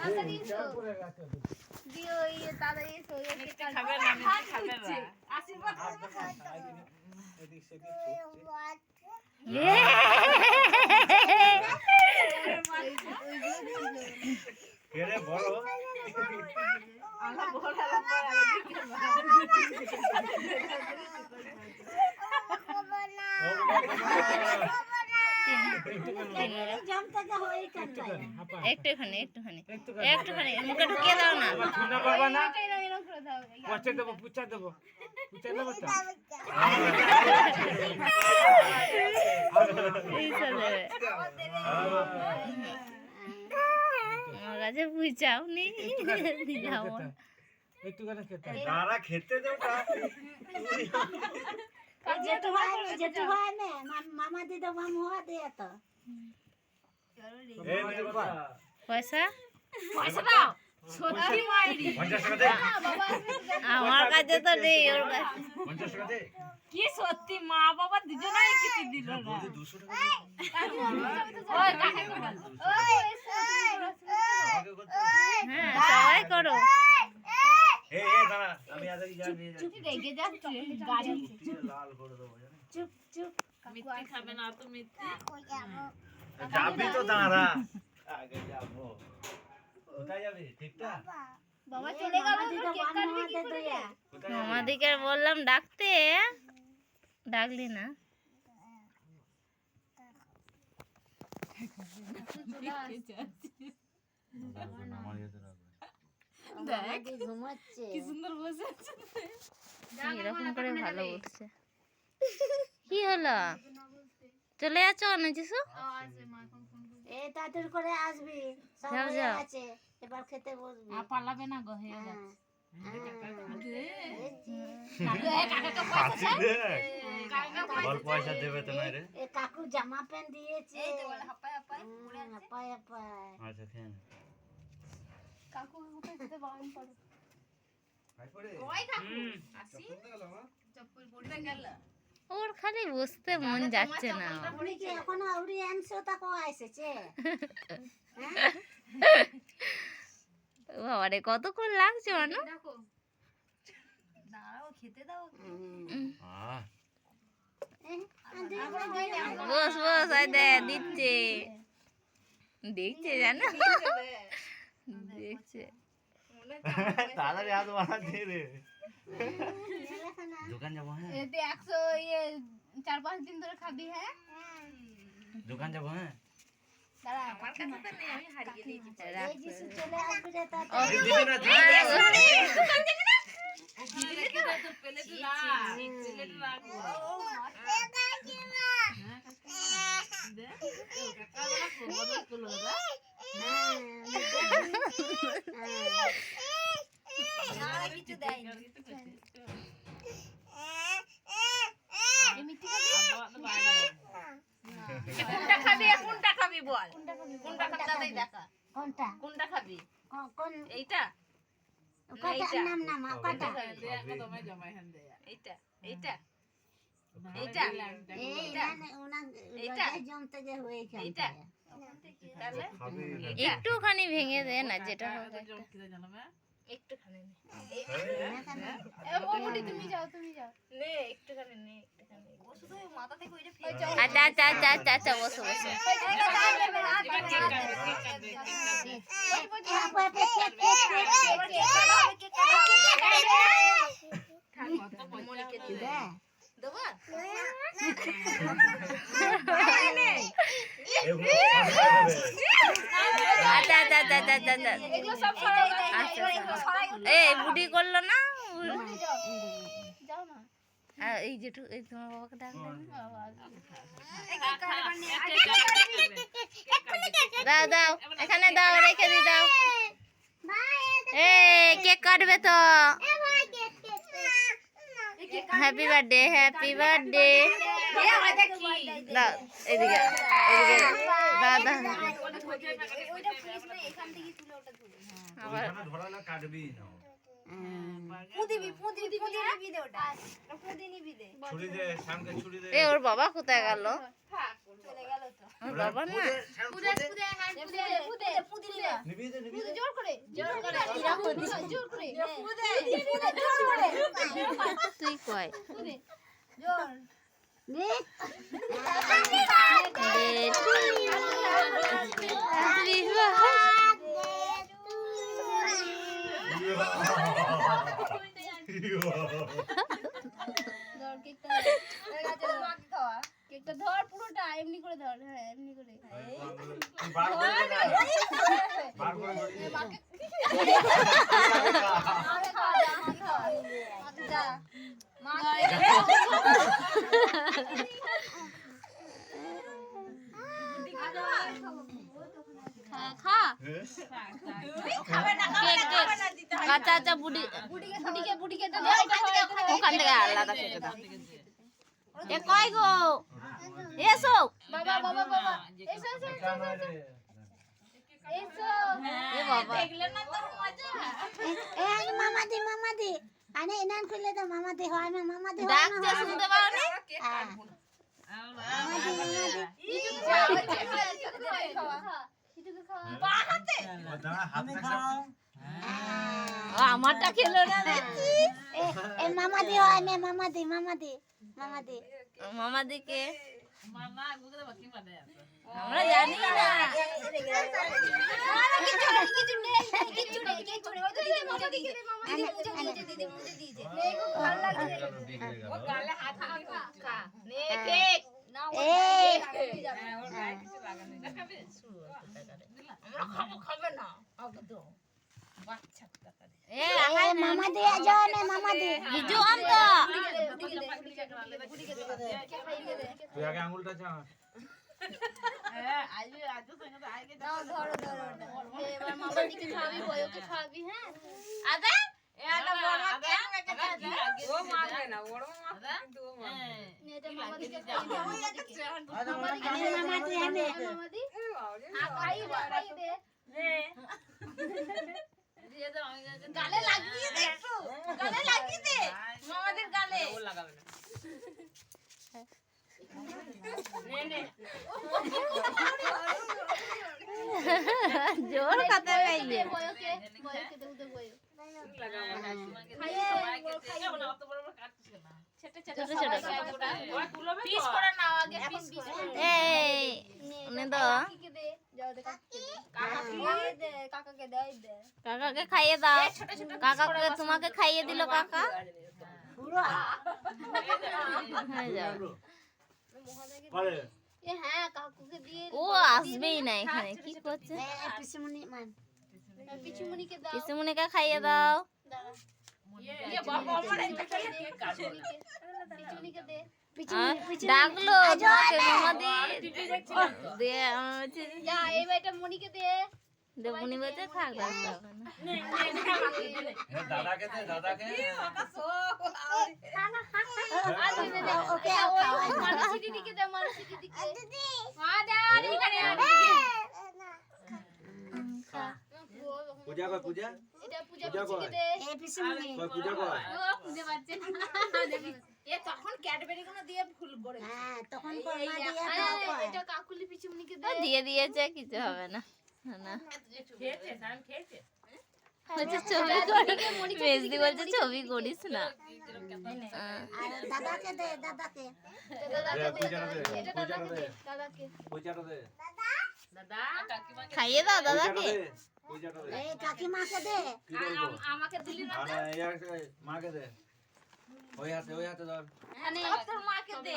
তাড়াতাড়ি এসো দিও এই তাড়াতাড়ি এসো মিষ্টি খাবে না মিষ্টি খাবে না আশীর্বাদ করবে এদিক সেদিক ছুটছে। কে রে বড়? আলা বড় আলা একটুখানি একটুখানি মুখে ঢুকিয়ে দাও না। ঠান্ডা করবা না? এরকম করে দাও পচে দেবো, পুচা দেবো। পুচা দেবো তো? এই চলে আমার কাছে বুঝাও নি দিলাম একটুখানি খেতে। দাঁড়া খেতে দেও তা। जेठू है ने मामा दीदा मामू हुआ दे तो এই নে বাবা। পয়সা পয়সা দাও সত্যি মাইরি 50 টাকা দে। বাবা আমার কাছে তো নেই ওর কাছে 50 টাকা দে। কি সত্যি মা বাবা দুজনেই কিছু দিল না বৌদি 200 টাকা দে। ওই কাকে করবে ওই এসো আমাকে করতে। হ্যাঁ সবাই করো। এই দাঁড়া আমি আগে যাই। রেগে যাচ্ছে গাড়ি লাল করে দেবো জানেন। चुप चुप মিষ্টি খাবে না তো মিষ্টি যাবি তো দাঁড়া। আগে যাবো। কোথায় যাবি? ঠিকটা? বাবা চলে গেল दीदा কেক मामू কাটবে हुआ কি दे করে तो या কোথায় যাবি? আমাদেরকে বললাম ডাকতে ডাকলি না। আমার ইয়েতে রাখবে। দেখ घुमाচ্ছে কি সুন্দর বসে আছে এরকম করে ভালো বলছে। কি হলো চলে যাচ্ছ না যিশু? এ তাড়াতাড়ি করে আসবি সব যাও, হয়ে যাও। গেছে এবার খেতে বসবি আর পালাবে না গো হয়ে হ্যাঁ। যাচ্ছে হাসি দে। বল পয়সা দেবে তো না রে। এ কাকু জামা প্যান্ট দিয়েছে হাপায় হাপায় হাপায় হাপায় আচ্ছা খেয়ে নে। কাকু কোথায় যেতে বারণ করো ওই কাকু আসি চপ্পল পড়ে গেল ওর খালি বসতে মন যাচ্ছে না। আপনি কি এখনো আউরি আনছো তা কো এসেছে বাবারে কতক্ষণ লাগছে মানু। দেখো দাঁড়াও খেতে দাও আহ বস বস আয় দে দিচ্ছে দেখছে জানো দেখছে। তাড়াতাড়ি হাত বাড়া দে রে। দোকান যাবো হ্যাঁ। এতে 100 ইয়ে 4-5 দিন ধরে খাবি হ্যাঁ দোকান যাবো হ্যাঁ। দাঁড়া আমার কাছে তো নেই আমি হারিয়ে দিয়েছি এই যিশু চলে আসবি রে তা এই দিবি না দিবি না। তো পেলে তো না পেলে তো রাখবো দে কাকা বলা বদল করলো না না কিছু দেয় না এই মিষ্টি খাবি কোনটা খাবি বল কোনটা খাবি দাদাই দেখা কোনটা কোনটা খাবি কোন এইটা কোনটা নাম নাম কোনটা এইটা এইটা এই জানে ওনা এইটা? জমতে যে হয়ে এইটা? খেলতে তাহলে খাবি না। একটুখানি ভেঙে দে না যেটা হোক একটা। একটুখানি এ বৌদি তুমি যাও নে একটুখানি নে একটুখানি শুধু মাথা থেকে ওইটা আচ্ছা আচ্ছা আচ্ছা আচ্ছা আচ্ছা বসো বসো। এগুলো খাবে হবে। আচ্ছা আচ্ছা আচ্ছা আচ্ছা আচ্ছা আচ্ছা। এগুলো সব সরাই আচ্ছা এই বুড়ি করলো না যাও না এই যেটু এই তোমার বাবাকে ডাকলে দাও দাও এখানে দাও রেখে দি দাও। এই কেক কাটবে তো। হ্যাপি বার্থডে দাও এদিকে এদিকে দাদা এখান থেকে তুলে ওটা তুলে আবার ওখানে ধরালে কাটবি না। পুদি নিবি দে ওটা পুদি নিবি দে ছুরি দে সামনে ছুরি দে। এ ওর বাবা কোথায় গেল? চলে গেল তো ওর বাবা না পুদে পুদে পুদি নিবি দে জোর করে জোর করে জোর করে তুই কয় জোর নে ধর কেকটা খাওয়া কেকটা ধর পুরোটা এমনি করে ধর হ্যাঁ এমনি করে বার করে দে বার করে ধরি খা আচ্ছা আচ্ছা বুড়ি বুটিকে ওখান থেকে আলাদা কেটে দাও এ কয় গো এসো বাবা এসো এ বাবা এ মামা দি আনে এনান খুলে দাও মামা দি হয় না মামা দি হয় ডাকছে শুনতে পাও না দাঁড়া হাত রাখ আমারটা খেলো না এ মামা দি হয় না মামা দি মামা দিকে মামা গুগলে বাকি মানে আমরা জানি না ও গালে হাত খা নে কেক ওর গায়ে কিছু লাগানো না খাবে আমরা খাবে না একদম বাচ্চা কথা এ আহাই মামা দি যাও না মামা দি হিজু আমতো তুই আগে আঙুলটা চা আজ সঙ্গে আগে এবার মামা দিকে খাবি বয়কে খাবি হ্যাঁ আদা এ আদা বড় ও মারবে না বড় মারবে কিন্তু ও মারবে এটা মামা দিকে খাবি মামা দি আনে মামা দি হ্যাঁ খাই দে দিয়ে দাও আমি গালে লাগিয়ে দে একটু গালে লাগিয়ে দে মামাদের গালে ও লাগাবে না নে জোর কথা গাইবে বয়কে দে বয় লাগাবে না খাইয়ে খাইয়ে না অত বড় বড় কাটছিস না ছোট ছোট পিস করে নাও আগে পিস পিস এই উনি তো কাকিকে দে যাও দে কাকাকে দে কাকাকে খাইয়ে দাও কাকাকে তোমাকে খাইয়ে দিল কাকা পুরো হয়ে যাও পরে এ হ্যাঁ কাকুকে দিয়ে ও আসবেই না এখানে কি করছে এ পিসমুনি মান পিছুমনিকে দাও পিসুমনিকে খাইয়ে দাও ये बाबा আমার একটা কেক কাটবে পিছুমনিকে দে ডাকলো তোমাকে মামাদি দিয়ে যা এই বেটা মনিকে দে দেবুনি বলতে থাক ডাকতে হবে না দাদাকে দে দাদাকে ওকে মানসি দিদিকে দে মানসি দিদিকে হ্যাঁ দে পূজা কর পূজা এটা পূজা পিছিকে দে এ পিসমুনি পূজা কর পূজা বাচ্চা এ তখন ক্যাডবেরি গুলো দিয়ে ফুল করে হ্যাঁ তখন করমা দিয়া এটা কাকুলি পিছুমনিকে দে দিয়ে দিয়েছে কিছু হবে না না খেয়েছে সান খেয়েছে বলছে ছবি করি মেজদি বলছে ছবি করিস না আর দাদাকে দে দাদাকে পূজা দে দাদাকে পূজা দে দাদা কাকিমাকে খাইয়ে দাও দাদাকে পূজা দে এই কাকিমাকে দে কি করবো আমাকে দিলি না আরে ইয়ার মাকে দে ওই হাতে ধর মানে তোর মাকে দে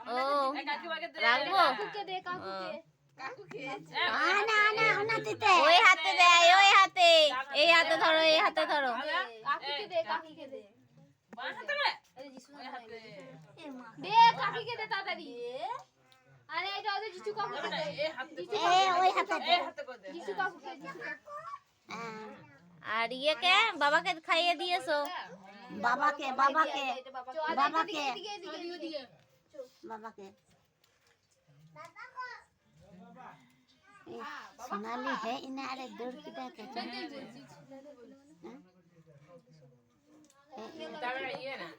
ও এই কাকিমাকে দে রাখবো কাকুকে দে কাকুকে কাকু খেয়েছে আনা আনা ওনাতিতে ওই হাতে দেয় ওই হাতে এই হাতে ধরো এই হাতে ধরো কাকুকে দে কাকিকে দে বাঁ হাতে রে আরে যিশু ওই হাতে দে কাকিকে দে তাড়াতাড়ি আরে এটা ওদের যিশু কাকুকে দে এই হাতে এ ওই হাতে দে এই হাতে করে দে যিশু কাকুকে যিশু কাকু হ্যাঁ, আর ইয়েকে বাবাকে খাইয়ে দিয়েছো বাবাকে বাবাকে বাবাকে এদিকে এদিকে বাবাকে সোনালি হে ইনা আরে দৌড় কি দেখে তারপরে ইয়ে না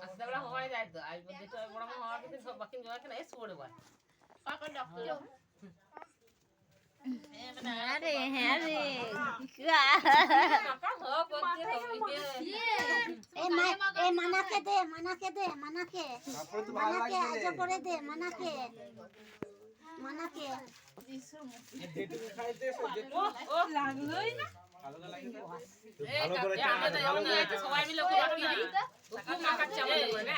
আস্তে বড় হওয়াই যায় তো আজ বলতে তো বড় মা হওয়ার কিছু সব বাকি জমা কেন এসে পড়ে বল কাকা ডাক্তার হ্যাঁ রে হ্যাঁ রে মানাকে দে মানাকে দে মানাকে মানাকে আজ করে দে মানাকে মানাকে ভালো করে চা সবাই মিলে ওকে রাখি দিই ওকে মাখাচ্ছে আমাদের করে না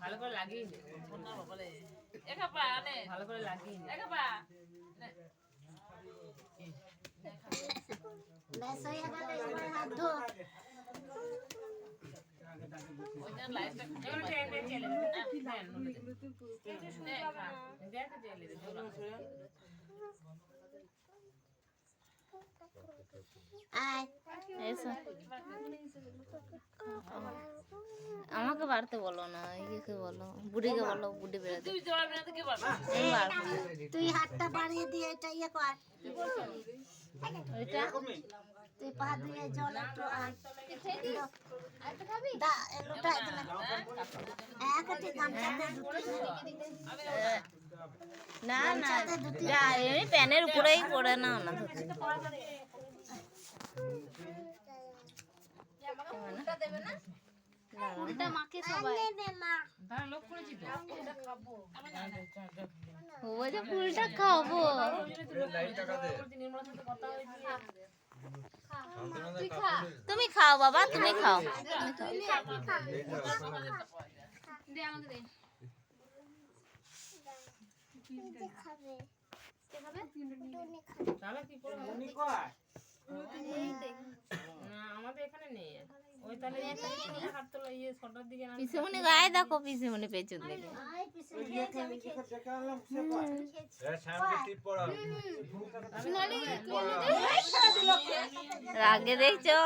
ভালো করে লাগিয়ে নে না বলে একাপা নে ভালো করে লাগিয়ে নে একাপা ব্যাস হয়ে গেল এবার হাত ধো ওইটা লাইটটা এগুলো টেনে চলে দেন দেখ চলে দে আয় এসো আমাকে বাড়তে বলো না ইয়েকে বলো বুড়িকে বলো বুড়ি বেরোতে তুই জল বেরাতে কি বলছিস আমি বাড়বো না। তুই হাতটা বাড়িয়ে দিয়ে এটা ইয়ে কর ওইটা তুই পা ধুয়ে জল একটু আন আরেকটা খাবি? দা এলোটা এখানে একটি গামছাতে দুটো না না যা এমনি প্যানের উপরেই পড়ে নাও না আমাকে ফুলটা দেবে না? ফুলটা মাকে সবাই। তার লোক করেছি তো ও বলছে ফুলটা খাবো লাইট টাকা দে নির্মলার সাথে কথা হয়েছিল তুই খা। তুমি খাও বাবা তুমি খাও দে আমাকে দে। কে খাবে? তাহলে কি করে হবে? এই দেখ। না আমাদের এখানে নেই ওই তাহলে হাত তোলা ইয়ে ছটার দিকে না পিসিমণি গায়ে দেখো পিসিমণি পেছন দিকে শ্যামকে টিপ পড়া রাগে দেখছো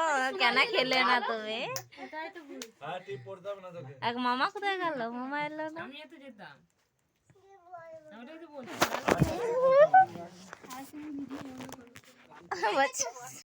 কেন খেলে না তুমি হ্যাঁ টিপ পড়তে হবে না তোকে এক মামা কোথায় গেল মামা এলো না আমি এত যেতাম আমি ওটাই তো বলছি বাচ্চা